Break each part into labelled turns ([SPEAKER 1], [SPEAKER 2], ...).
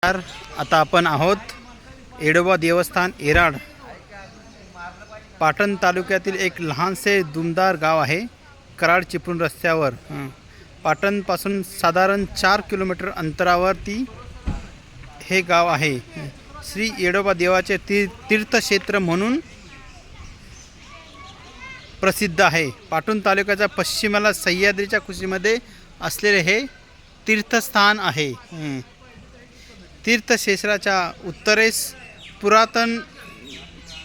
[SPEAKER 1] आता आपण आहोत येडोबा देवस्थान येराड, पाटण तालुक्यातील एक लहानसे दुमदार गाव आहे. कराड चिपळूण रस्त्यावर पाटणपासून साधारण 4 किलोमीटर अंतरावरती हे गाव आहे. श्री येडोबा देवाचे तीर्थक्षेत्र म्हणून प्रसिद्ध आहे. पाटण तालुक्याच्या पश्चिमेला सह्याद्रीच्या कुशीमध्ये असलेले हे तीर्थस्थान आहे. तीर्थक्षेत्राच्या उत्तरेस पुरातन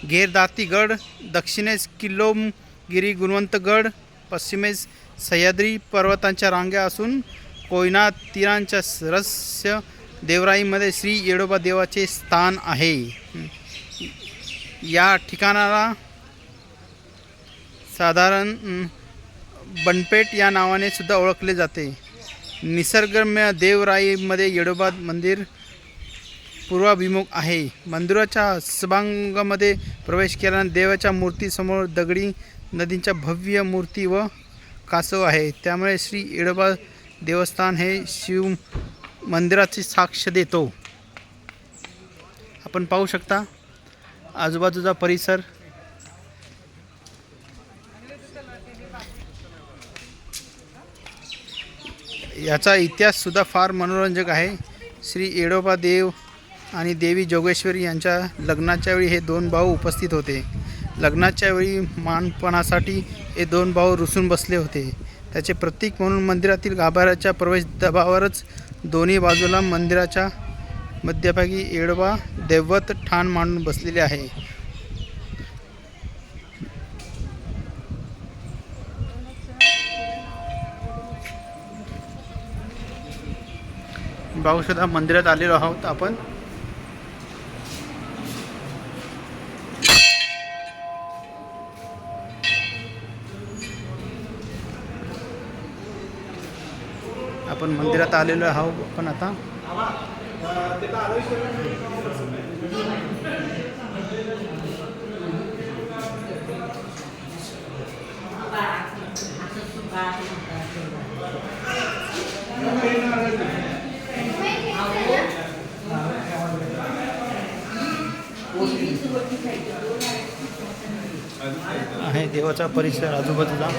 [SPEAKER 1] घेरदातीगड, दक्षिणेस किल्लोमगिरी गुणवंतगड, पश्चिमेस सह्याद्री पर्वतांच्या रांगा असून कोयना तीरांच्या रहस्य देवराईमध्ये श्री येडोबा देवाचे स्थान आहे. या ठिकाणाला साधारण बनपेट या नावाने सुद्धा ओळखले जाते. निसर्गरम्य देवराईमध्ये येडोबा मंदिर पूर्वाभिमुख आहे. मंदिराच्या सभांगणामध्ये प्रवेश केल्याने देवाच्या मूर्तीसमोर दगडी नदीच्या भव्य मूर्ती व कासव आहे. त्यामुळे श्री येडोबा देवस्थान हे शिव मंदिराची साक्ष देतो. आपण पाहू शकता आजूबाजूचा परिसर. याचा इतिहास सुद्धा फार मनोरंजक आहे. श्री येडोबा देव आणि देवी जोगेश्वरी यांच्या लग्नाच्या वेळी हे दोन भाऊ उपस्थित होते. लग्नाच्या वेळी मानपणासाठी हे दोन भाऊ रुसून बसले होते. त्याचे प्रतीक म्हणून मंदिरातील गाभाऱ्याच्या प्रवेशद्वारावरच दोन्ही बाजूला मंदिराच्या मध्यभागी येडोबा दैवत ठाण मांडून बसलेले आहे. पाहू शकता मंदिरात आलेलो आहोत आपण. मंदिरात आलेलो आहोत आपण आता. आहे देवाचा परिसर आजूबाजूला.